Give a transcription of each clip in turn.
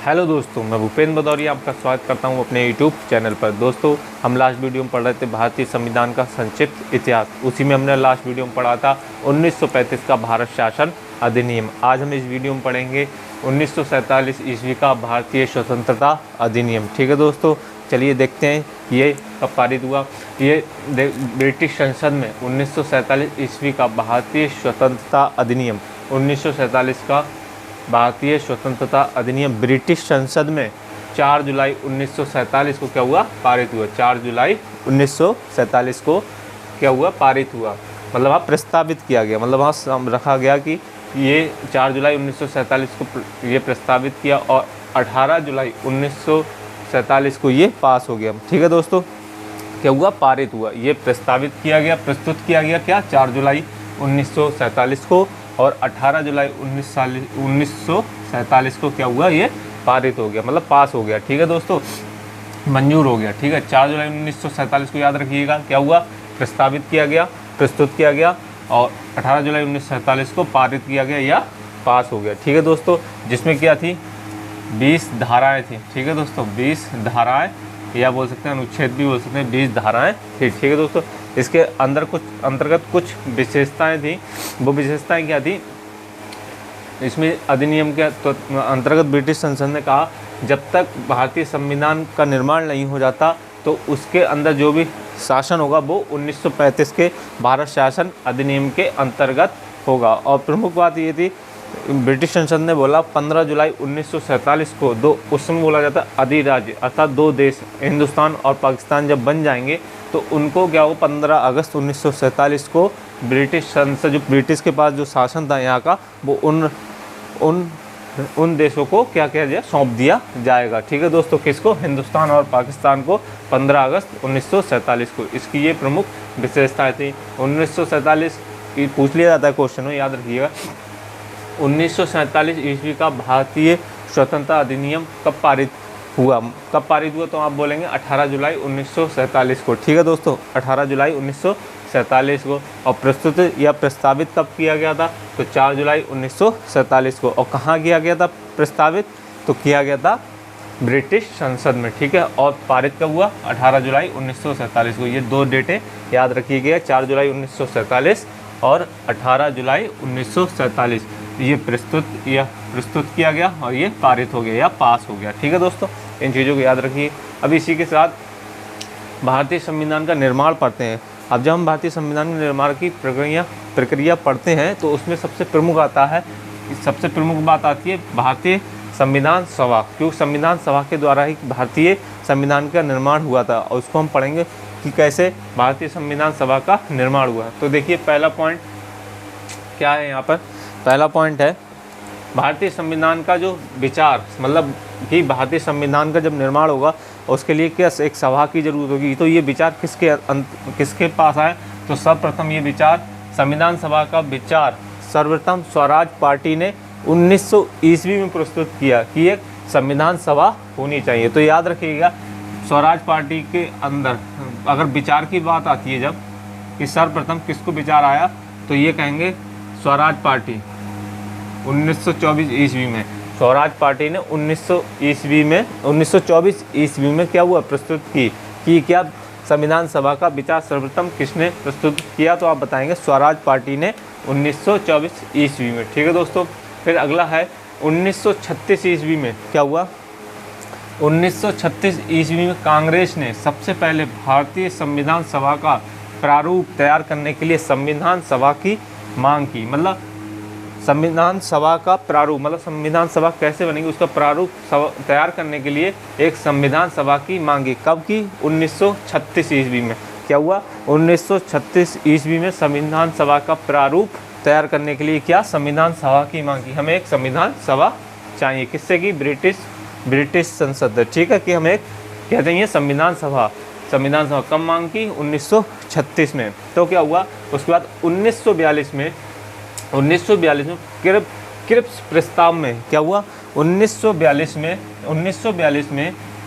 Hello दोस्तों, मैं भूपेंद्र भदौरिया आपका स्वागत करता हूं अपने यूट्यूब चैनल पर। दोस्तों, हम लास्ट वीडियो में पढ़ रहे थे भारतीय संविधान का संक्षिप्त इतिहास। उसी में हमने लास्ट वीडियो में पढ़ा था 1935 का भारत शासन अधिनियम। आज हम इस वीडियो में पढ़ेंगे 1947 ईस्वी का भारतीय स्वतंत्रता अधिनियम। ठीक है दोस्तों, चलिए देखते हैं ये कब पारित हुआ। ये ब्रिटिश संसद में 1947 ईस्वी का भारतीय स्वतंत्रता अधिनियम 1947 का भारतीय स्वतंत्रता अधिनियम ब्रिटिश संसद में 4 जुलाई 1947 को क्या हुआ, पारित हुआ। 4 जुलाई 1947 को क्या हुआ, पारित हुआ। मतलब वहाँ प्रस्तावित किया गया, मतलब वहाँ रखा गया कि ये 4 जुलाई 1947 को ये प्रस्तावित किया और 18 जुलाई 1947 को ये पास हो गया। ठीक है दोस्तों, क्या हुआ, पारित हुआ। ये प्रस्तावित किया गया, प्रस्तुत किया गया क्या, 4 जुलाई 1947 को, और 18 जुलाई 1947 को क्या हुआ, ये पारित हो गया, मतलब पास हो गया। ठीक है दोस्तों, मंजूर हो गया। ठीक है, 4 जुलाई 1947 को याद रखिएगा, क्या हुआ, प्रस्तावित किया गया, प्रस्तुत किया गया, और 18 जुलाई 1947 को पारित किया गया या पास हो गया। ठीक है दोस्तों, जिसमें क्या थी, 20 धाराएँ थी। ठीक है दोस्तों, 20 धाराएँ या बोल सकते हैं अनुच्छेद भी बोल सकते हैं, 20 धाराएँ थी। ठीक है दोस्तों, इसके अंतर्गत कुछ विशेषताएं थी। वो विशेषताएं क्या थी, इसमें अधिनियम के अंतर्गत ब्रिटिश संसद ने कहा जब तक भारतीय संविधान का निर्माण नहीं हो जाता तो उसके अंदर जो भी शासन होगा वो 1935 के भारत शासन अधिनियम के अंतर्गत होगा। और प्रमुख बात ये थी, ब्रिटिश संसद ने बोला 15 जुलाई 1947 को उस समय बोला जाता अधिराज्य, अर्थात 2 देश हिंदुस्तान और पाकिस्तान जब बन जाएंगे तो उनको क्या हो, 15 अगस्त 1947 को ब्रिटिश संसद, जो ब्रिटिश के पास जो शासन था यहाँ का, वो उन देशों को क्या किया जाए, सौंप दिया जाएगा। ठीक है दोस्तों, किसको, हिंदुस्तान और पाकिस्तान को 15 अगस्त 1947 को। इसकी ये प्रमुख विशेषताएँ थी। 1947 पूछ लिया जाता है क्वेश्चन में, याद रखिएगा। 1947 ईस्वी का भारतीय स्वतंत्रता अधिनियम कब पारित हुआ, तो आप बोलेंगे 18 जुलाई 1947 को। ठीक है दोस्तों, 18 जुलाई 1947 को। और प्रस्तुत या प्रस्तावित कब किया गया था, तो 4 जुलाई 1947 को। और कहाँ किया गया था प्रस्तावित, तो किया गया था ब्रिटिश संसद में। ठीक है, और पारित कब हुआ, 18 जुलाई 1947 को। ये 2 डेटें याद रखिएगा, 4 जुलाई 1947 और 18 जुलाई 1947। ये प्रस्तुत किया गया और ये पारित हो गया या पास हो गया। ठीक है दोस्तों, इन चीज़ों को याद रखिए। अब इसी के साथ भारतीय संविधान का निर्माण पढ़ते हैं। अब जब हम भारतीय संविधान के निर्माण की प्रक्रिया पढ़ते हैं तो उसमें सबसे प्रमुख बात आती है भारतीय संविधान सभा, क्योंकि संविधान सभा के द्वारा ही भारतीय संविधान का निर्माण हुआ था। और उसको हम पढ़ेंगे कि कैसे भारतीय संविधान सभा का निर्माण हुआ। तो देखिए, पहला पॉइंट क्या है यहाँ पर, पहला पॉइंट है भारतीय संविधान का जो विचार, मतलब कि भारतीय संविधान का जब निर्माण होगा उसके लिए क्या एक सभा की जरूरत होगी। तो ये विचार किसके पास आए, तो सर्वप्रथम ये विचार, संविधान सभा का विचार सर्वप्रथम स्वराज पार्टी ने 1900 ईस्वी में प्रस्तुत किया कि एक संविधान सभा होनी चाहिए। तो याद रखिएगा, स्वराज पार्टी के अंदर अगर विचार की बात आती है जब, कि सर्वप्रथम किसको विचार आया, तो ये कहेंगे स्वराज पार्टी 1924 ईस्वी में। स्वराज पार्टी ने 1924 ईस्वी में क्या हुआ, प्रस्तुत की क्या संविधान सभा का विचार सर्वप्रथम किसने प्रस्तुत किया, तो आप बताएंगे स्वराज पार्टी ने 1924 ईस्वी में। ठीक है दोस्तों, फिर अगला है 1936 ईस्वी में क्या हुआ, 1936 ईस्वी में कांग्रेस ने सबसे पहले भारतीय संविधान सभा का प्रारूप तैयार करने के लिए संविधान सभा की मांग की। मतलब संविधान सभा का प्रारूप, मतलब संविधान सभा कैसे बनेगी उसका प्रारूप तैयार करने के लिए एक संविधान सभा की मांगी। कब की, 1936 ईस्वी में। क्या हुआ, 1936 ईस्वी में संविधान सभा का प्रारूप तैयार करने के लिए क्या, संविधान सभा की मांग की। हमें एक संविधान सभा चाहिए, किससे की, ब्रिटिश संसद। ठीक है, कि हमें एक क्या चाहिए, संविधान सभा कब मांग की, 1936 में। तो क्या हुआ, उसके बाद 1942 में क्रिप्स प्रस्ताव में क्या हुआ, 1942 में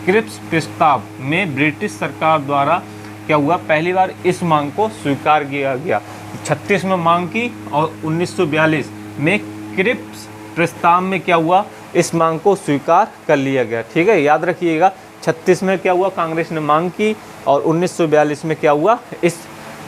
क्रिप्स प्रस्ताव में ब्रिटिश सरकार द्वारा क्या हुआ, पहली बार इस मांग को स्वीकार किया गया। 36 में मांग की और 1942 में क्रिप्स प्रस्ताव में क्या हुआ, इस मांग को स्वीकार कर लिया गया। ठीक है, याद रखिएगा 36 में क्या हुआ, कांग्रेस ने मांग की और 1942 में क्या हुआ, इस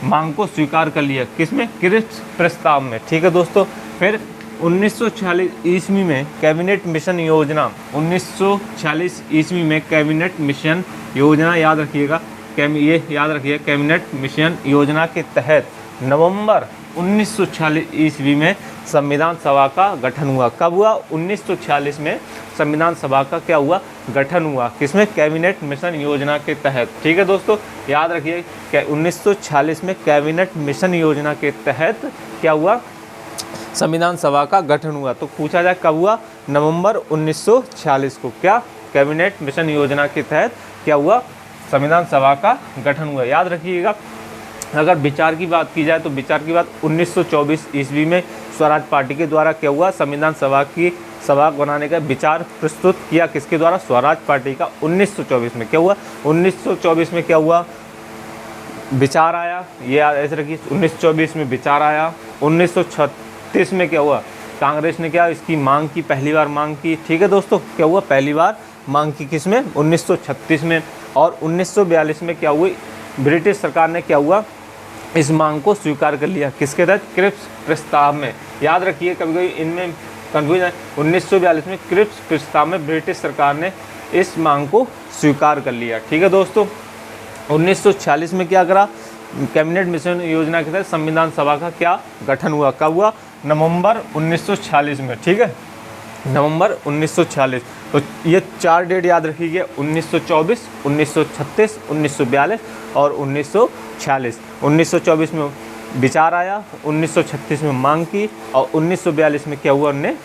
मांग को स्वीकार कर लिया। किसमें, क्रिप्स प्रस्ताव में। ठीक है दोस्तों, फिर 1946 ईस्वी में कैबिनेट मिशन योजना, 1946 ईस्वी में कैबिनेट मिशन योजना, याद रखिएगा, ये याद रखिए, कैबिनेट मिशन योजना के तहत नवंबर 1946 ईस्वी में संविधान सभा का गठन हुआ। कब हुआ, 1946 में संविधान सभा का क्या हुआ, गठन हुआ। किसमें, कैबिनेट मिशन योजना के तहत। ठीक है दोस्तों, याद रखिए 1946 में कैबिनेट मिशन योजना के तहत क्या हुआ, संविधान सभा का गठन हुआ। तो पूछा जाए कब हुआ, नवंबर 1946 को क्या कैबिनेट मिशन योजना के तहत क्या हुआ, संविधान सभा का गठन हुआ। याद रखिएगा, अगर विचार की बात की जाए तो विचार की बात 1924 ईस्वी में स्वराज पार्टी के द्वारा क्या हुआ, संविधान सभा की सभा बनाने का विचार प्रस्तुत किया। किसके द्वारा, स्वराज पार्टी का। 1924 में क्या हुआ, 1924 में क्या हुआ, विचार आया। ये ऐसे रखिए, 1924 में विचार आया। 1936 में क्या हुआ, कांग्रेस ने क्या इसकी मांग की, पहली बार मांग की। ठीक है दोस्तों, क्या हुआ, पहली बार मांग की। किसमें, 1936 में। और 1942 में क्या हुई, ब्रिटिश सरकार ने क्या हुआ, इस मांग को स्वीकार कर लिया। किसके तहत, क्रिप्स प्रस्ताव में। याद रखिए, कभी कभी इनमें कन्फ्यूजन है। 1942 में क्रिप्स प्रस्ताव में ब्रिटिश सरकार ने इस मांग को स्वीकार कर लिया। ठीक है दोस्तों, 1946 में क्या करा, कैबिनेट मिशन योजना के तहत संविधान सभा का क्या गठन हुआ। कब हुआ, नवंबर 1946 में। ठीक है, नवंबर 1946। तो ये 4 डेट याद रखिए, 1924, 1936, 1942 और 1946। 1924 में विचार आया, 1936 में मांग की और 1942 में क्या हुआ, उन्होंने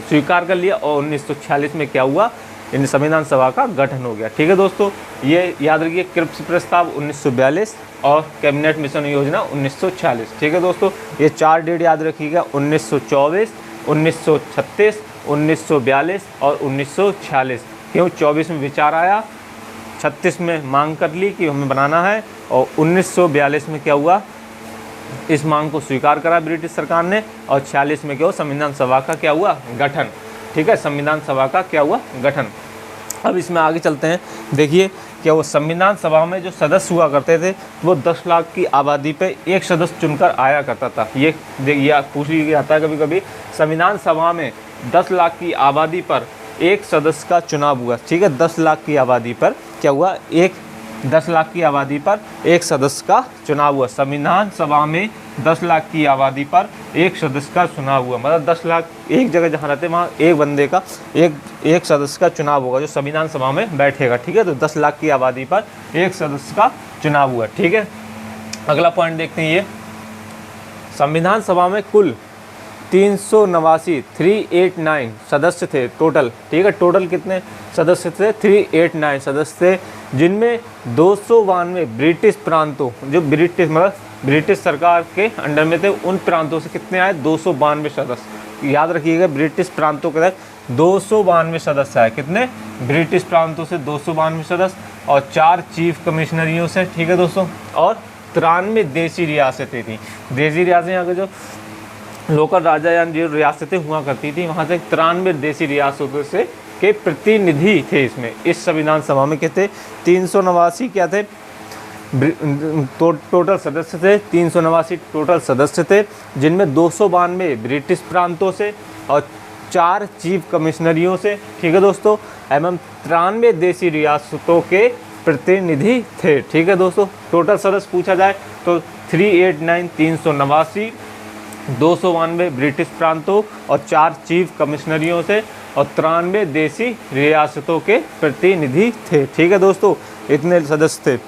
स्वीकार कर लिया और 1946 में क्या हुआ, इन संविधान सभा का गठन हो गया। ठीक है दोस्तों, ये याद रखिए, क्रिप्स प्रस्ताव 1942 और कैबिनेट मिशन योजना 1946। ठीक है दोस्तों, ये 4 डेट याद रखिएगा, 1924, 1936, 1942 और 1946। क्यों, 24 में विचार आया, 36 में मांग कर ली कि हमें बनाना है और 1942 में क्या हुआ, इस मांग को स्वीकार करा ब्रिटिश सरकार ने और 46 में क्या हुआ, संविधान सभा का क्या हुआ, गठन। ठीक है, संविधान सभा का क्या हुआ, गठन। अब इसमें आगे चलते हैं। देखिए क्या वो संविधान सभा में जो सदस्य हुआ करते थे वो 10 लाख की आबादी पे एक सदस्य चुनकर आया करता था। ये पूछ लिया जाता है कभी कभी, संविधान सभा में 10 लाख की आबादी पर एक सदस्य का चुनाव हुआ। ठीक है, 10 लाख की आबादी पर क्या हुआ, 10 लाख की आबादी पर एक सदस्य का चुनाव हुआ। संविधान सभा में 10 लाख की आबादी पर एक सदस्य का चुनाव हुआ, मतलब 10 लाख एक जगह जहाँ रहते वहाँ एक बंदे का एक सदस्य का चुनाव होगा जो संविधान सभा में बैठेगा। ठीक है, तो 10 लाख की आबादी पर एक सदस्य का चुनाव हुआ। ठीक है, अगला पॉइंट देखते हैं। ये संविधान सभा में कुल 389 सदस्य थे टोटल। ठीक है, टोटल कितने सदस्य थे, 389 सदस्य थे, जिनमें 292 ब्रिटिश प्रांतों, जो ब्रिटिश सरकार के अंडर में थे, उन प्रांतों से कितने आए, 292 सदस्य। याद रखिएगा, ब्रिटिश प्रांतों के तहत 292 सदस्य आए। कितने, ब्रिटिश प्रांतों से 292 सदस्य और 4 चीफ कमिश्नरियों से। ठीक है दोस्तों, और 93 देसी रियासतें थी। देसी रियासतें यहाँ के जो लोकल राजा या जो रियासतें हुआ करती थी वहाँ से 93 देसी रियासतों से के प्रतिनिधि थे इसमें, इस संविधान सभा में। कहते 389 क्या थे, टोटल सदस्य थे, 389 टोटल सदस्य थे, जिनमें 292 ब्रिटिश प्रांतों से और 4 चीफ कमिश्नरियों से। ठीक है दोस्तों, एवं 93 देसी रियासतों के प्रतिनिधि थे। ठीक है दोस्तों, टोटल सदस्य पूछा जाए तो 389 389, 292 ब्रिटिश प्रांतों और 4 चीफ कमिश्नरियों से और 93 देसी रियासतों के प्रतिनिधि थे। ठीक है दोस्तों, इतने सदस्य थे।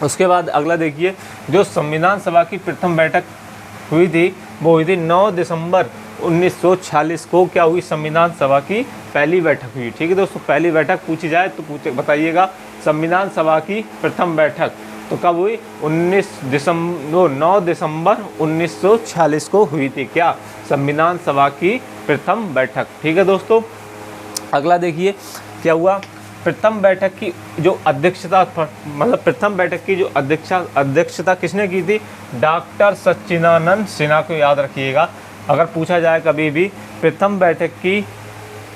उसके बाद अगला देखिए, जो संविधान सभा की प्रथम बैठक हुई थी वो हुई थी 9 दिसंबर 1946 को। क्या हुई, संविधान सभा की पहली बैठक हुई। ठीक है दोस्तों, पहली बैठक पूछी जाए तो बताइएगा, संविधान सभा की प्रथम बैठक तो कब हुई, 9 दिसंबर 1946 को हुई थी। क्या, संविधान सभा की प्रथम बैठक। ठीक है दोस्तों, अगला देखिए क्या हुआ, प्रथम बैठक की जो अध्यक्षता, मतलब प्रथम बैठक की जो अध्यक्षता किसने की थी, डॉक्टर सच्चिदानंद सिन्हा को। याद रखिएगा, अगर पूछा जाए कभी भी प्रथम बैठक की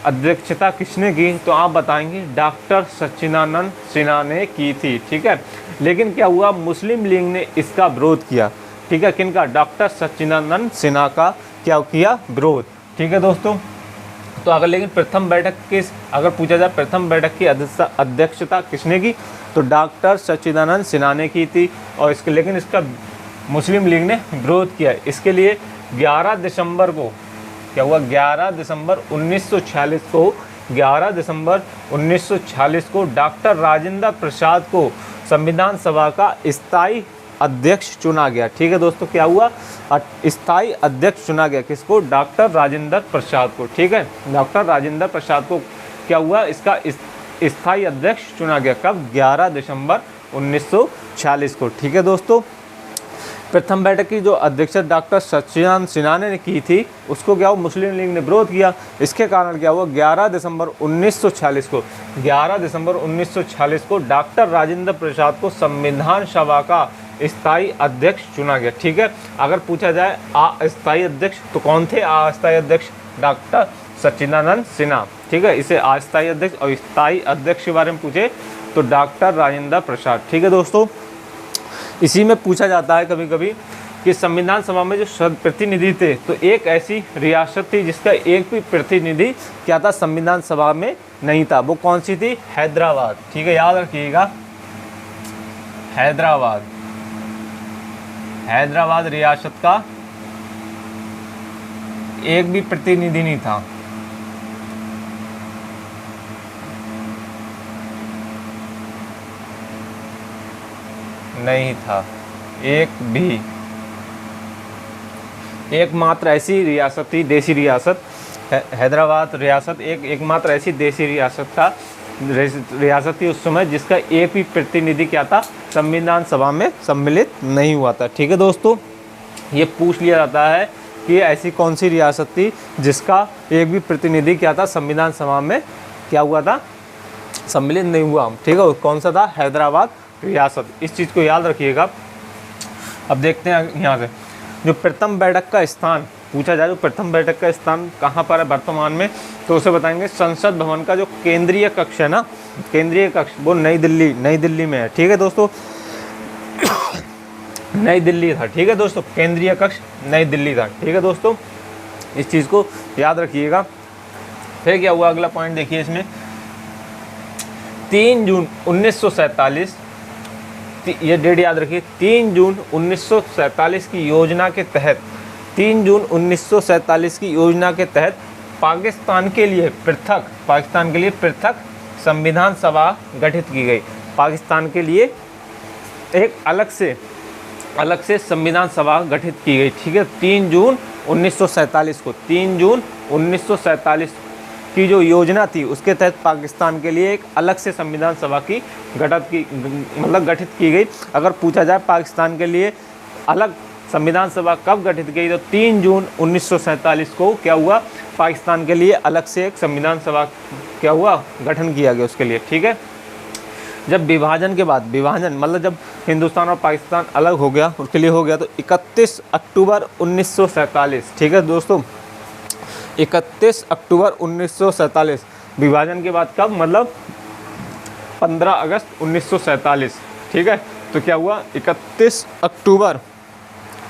अध्यक्षता किसने की, तो आप बताएंगे डॉक्टर सच्चिदानंद सिन्हा ने की थी। ठीक है, लेकिन क्या हुआ, मुस्लिम लीग ने इसका विरोध किया। ठीक है, किनका, डॉक्टर सच्चिदानंद सिन्हा का क्या किया, विरोध। ठीक है दोस्तों, तो अगर लेकिन प्रथम बैठक किस, अगर पूछा जाए प्रथम बैठक की अध्यक्षता किसने की, तो डॉक्टर सच्चिदानंद सिन्हा ने की थी। और इसके लेकिन इसका मुस्लिम लीग ने विरोध किया। इसके लिए 11 दिसंबर को क्या हुआ, 11 दिसंबर 1946 को 11 दिसंबर 1946 को डॉक्टर राजेंद्र प्रसाद को संविधान सभा का स्थायी अध्यक्ष चुना गया। ठीक है दोस्तों, क्या हुआ, स्थायी अध्यक्ष चुना गया, किसको, डॉक्टर राजेंद्र प्रसाद को। ठीक है, डॉक्टर राजेंद्र प्रसाद को क्या हुआ, इसका स्थायी अध्यक्ष चुना गया, कब, 11 दिसंबर 1946 को। ठीक है दोस्तों, प्रथम बैठक की जो अध्यक्षता डॉक्टर सच्चिदानंद सिन्हा ने की थी, उसको क्या हुआ, मुस्लिम लीग ने विरोध किया। इसके कारण क्या हुआ, 11 दिसंबर 1946 को 11 दिसंबर 1946 को डॉक्टर राजेंद्र प्रसाद को संविधान सभा का स्थायी अध्यक्ष चुना गया। ठीक है, अगर पूछा जाए अस्थायी अध्यक्ष तो कौन थे, अस्थायी अध्यक्ष डॉक्टर सच्चिदानंद सिन्हा। ठीक है, इसे अस्थायी अध्यक्ष और स्थायी अध्यक्ष के बारे में पूछे तो डॉक्टर राजेंद्र प्रसाद। ठीक है दोस्तों, इसी में पूछा जाता है कभी कभी कि संविधान सभा में जो प्रतिनिधि थे, तो एक ऐसी रियासत थी जिसका एक भी प्रतिनिधि क्या था, संविधान सभा में नहीं था। वो कौन सी थी, हैदराबाद। ठीक है, याद रखिएगा, हैदराबाद। हैदराबाद रियासत का एक भी प्रतिनिधि नहीं था। नहीं था एक भी, एकमात्र ऐसी रियासत थी, देसी रियासत, हैदराबाद रियासत एकमात्र ऐसी देसी रियासत थी उस समय जिसका एक भी प्रतिनिधि क्या था, संविधान सभा में सम्मिलित नहीं हुआ था। ठीक है दोस्तों, ये पूछ लिया जाता है कि ऐसी कौन सी रियासत थी जिसका एक भी प्रतिनिधि क्या था, संविधान सभा में क्या हुआ था, सम्मिलित नहीं हुआ। ठीक है, कौन सा था, हैदराबाद रियासत। इस चीज़ को याद रखिएगा। अब देखते हैं यहाँ से जो प्रथम बैठक का स्थान पूछा जाए, तो प्रथम बैठक का स्थान कहाँ पर है वर्तमान में, तो उसे बताएंगे संसद भवन का जो केंद्रीय कक्ष है ना, केंद्रीय कक्ष वो नई दिल्ली में है। ठीक है दोस्तों, नई दिल्ली था। ठीक है दोस्तों, केंद्रीय कक्ष नई दिल्ली था। ठीक है दोस्तों, इस चीज़ को याद रखिएगा। फिर क्या हुआ, अगला पॉइंट देखिए इसमें, 3 जून 1947, ये डेट याद रखिए, 3 जून 1947 की योजना के तहत 3 जून 1947 की योजना के तहत पाकिस्तान के लिए पृथक संविधान सभा गठित की गई। पाकिस्तान के लिए एक अलग से संविधान सभा गठित की गई। ठीक है, 3 जून 1947 को 3 जून 1947 की जो योजना थी उसके तहत पाकिस्तान के लिए एक अलग से संविधान सभा की गठित की गई। अगर पूछा जाए पाकिस्तान के लिए अलग संविधान सभा कब गठित की, तो 3 जून 1947 को क्या हुआ, पाकिस्तान के लिए अलग से एक संविधान सभा क्या हुआ, गठन किया गया उसके लिए। ठीक है, जब विभाजन के बाद, जब हिंदुस्तान और पाकिस्तान अलग हो गया, उसके लिए हो गया, तो 31 अक्टूबर 1947। ठीक है दोस्तों, 31 अक्टूबर 1947 विभाजन के बाद कब, 15 अगस्त 1947। ठीक है, तो क्या हुआ, 31 अक्टूबर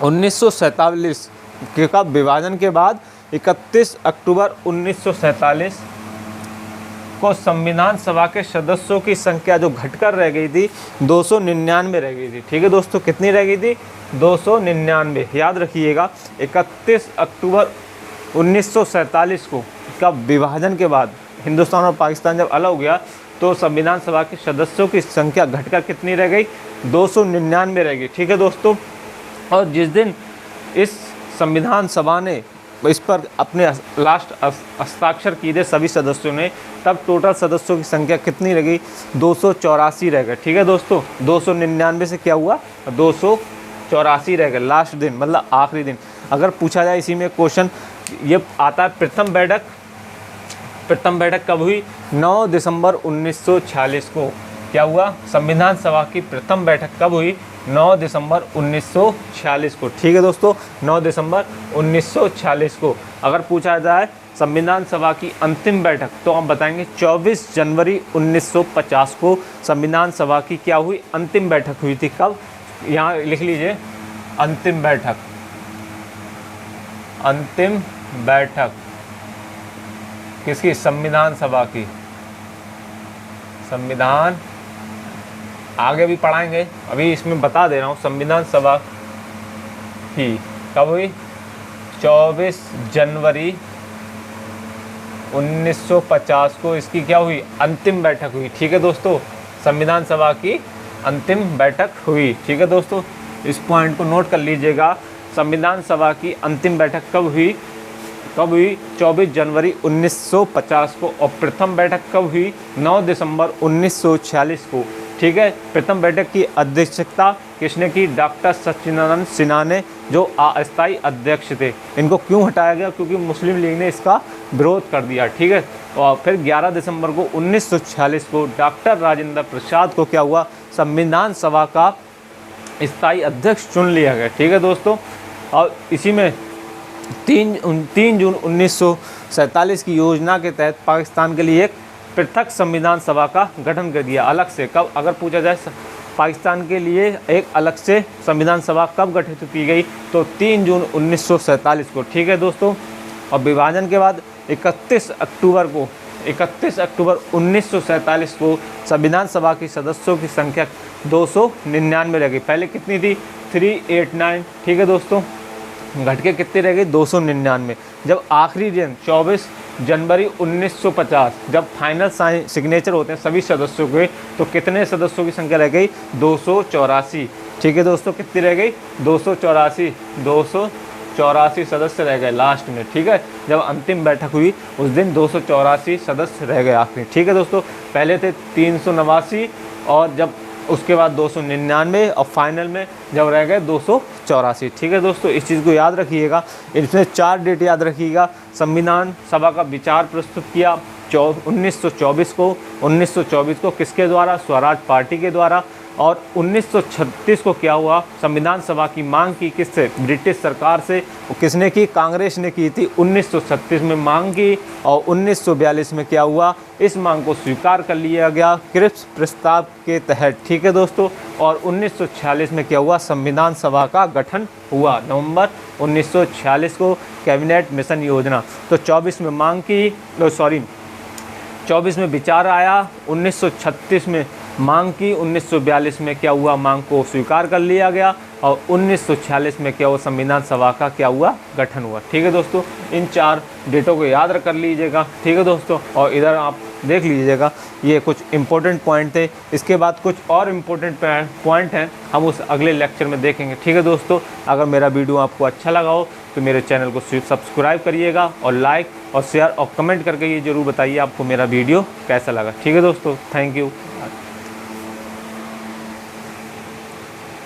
1947 के कब, विभाजन के बाद 31 अक्टूबर 1947 को संविधान सभा के सदस्यों की संख्या जो घटकर रह गई थी 299 रह गई थी। ठीक है दोस्तों, कितनी रह गई थी, 299। याद रखिएगा, 31 अक्टूबर 1947 को कब, विभाजन के बाद हिंदुस्तान और पाकिस्तान जब अलग हो गया तो संविधान सभा के सदस्यों की संख्या घटकर कितनी रह गई, 299 रह गई। ठीक है दोस्तों, और जिस दिन इस संविधान सभा ने इस पर अपने लास्ट हस्ताक्षर किए थे सभी सदस्यों ने, तब टोटल सदस्यों की संख्या कितनी रह गई, 284 रह गए। ठीक है दोस्तों, 299 से क्या हुआ, 284 रह गए लास्ट दिन, आखिरी दिन। अगर पूछा जाए इसी में क्वेश्चन ये आता है, प्रथम बैठक कब हुई, 9 दिसंबर 1946 को क्या हुआ, संविधान सभा की प्रथम बैठक कब हुई, 9 दिसंबर 1946 को। ठीक है दोस्तों, 9 दिसंबर 1946 को। अगर पूछा जाए संविधान सभा की अंतिम बैठक, तो हम बताएंगे 24 जनवरी 1950 को संविधान सभा की क्या हुई, अंतिम बैठक हुई थी। कब, यहाँ लिख लीजिए, अंतिम बैठक, अंतिम बैठक किसकी, संविधान सभा की। संविधान आगे भी पढ़ाएंगे, अभी इसमें बता दे रहा हूँ, संविधान सभा की कब हुई, 24 जनवरी 1950 को इसकी क्या हुई, अंतिम बैठक हुई। ठीक है दोस्तों, संविधान सभा की अंतिम बैठक हुई। ठीक है दोस्तों, इस पॉइंट को नोट कर लीजिएगा। संविधान सभा की अंतिम बैठक कब हुई, 24 जनवरी 1950 को। और प्रथम बैठक कब हुई, 9 दिसंबर 1946 को। ठीक है, प्रथम बैठक की अध्यक्षता किसने की, डॉक्टर सच्चिदानंद सिन्हा ने, जो अस्थायी अध्यक्ष थे। इनको क्यों हटाया गया, क्योंकि मुस्लिम लीग ने इसका विरोध कर दिया। ठीक है, और फिर 11 दिसंबर को 1946 को डॉक्टर राजेंद्र प्रसाद को क्या हुआ, संविधान सभा का स्थायी अध्यक्ष चुन लिया गया। ठीक है दोस्तों, और इसी में 3 जून 1947 की योजना के तहत पाकिस्तान के लिए एक पृथक संविधान सभा का गठन कर दिया, अलग से। कब, अगर पूछा जाए पाकिस्तान के लिए एक अलग से संविधान सभा कब गठित की गई, तो 3 जून 1947 को। ठीक है दोस्तों, और विभाजन के बाद 31 अक्टूबर 1947 को संविधान सभा की सदस्यों की संख्या 299 रह गई। पहले कितनी थी, 389। ठीक है दोस्तों, घट के कितनी रह गई, 299। जब आखिरी दिन 24 जनवरी 1950 जब फाइनल सिग्नेचर होते हैं सभी सदस्यों के, तो कितने सदस्यों की संख्या रह गई, 284। ठीक है दोस्तों, कितनी रह गई, 284 सदस्य रह गए लास्ट में। ठीक है, जब अंतिम बैठक हुई उस दिन 284 सदस्य रह गए आखिरी। ठीक है दोस्तों, पहले थे 389, और जब उसके बाद 299, और फाइनल में जब रह गए 284। ठीक है दोस्तों, इस चीज़ को याद रखिएगा। इसमें 4 डेट याद रखिएगा। संविधान सभा का विचार प्रस्तुत किया 1924 को। 1924 को किसके द्वारा, स्वराज पार्टी के द्वारा। और 1936 को क्या हुआ, संविधान सभा की मांग की किससे, ब्रिटिश सरकार से। किसने की, कांग्रेस ने की थी। 1936 में मांग की, और 1942 में क्या हुआ, इस मांग को स्वीकार कर लिया गया क्रिप्स प्रस्ताव के तहत। ठीक है दोस्तों, और 1946 में क्या हुआ, संविधान सभा का गठन हुआ। नवंबर 1946 को कैबिनेट मिशन योजना। तो 24 में मांग की, 24 में विचार आया, 1936 में मांग की, 1942 में क्या हुआ, मांग को स्वीकार कर लिया गया, और 1946 में क्या हुआ, संविधान सभा का क्या हुआ, गठन हुआ। ठीक है दोस्तों, इन 4 डेटों को याद कर लीजिएगा। ठीक है दोस्तों, और इधर आप देख लीजिएगा, ये कुछ इंपॉर्टेंट पॉइंट थे। इसके बाद कुछ और इम्पोर्टेंट पॉइंट हैं, हम उस अगले लेक्चर में देखेंगे। ठीक है दोस्तों, अगर मेरा वीडियो आपको अच्छा लगा हो तो मेरे चैनल को सब्सक्राइब करिएगा, और लाइक और शेयर और कमेंट करके ये ज़रूर बताइए आपको मेरा वीडियो कैसा लगा। ठीक है दोस्तों, थैंक यू।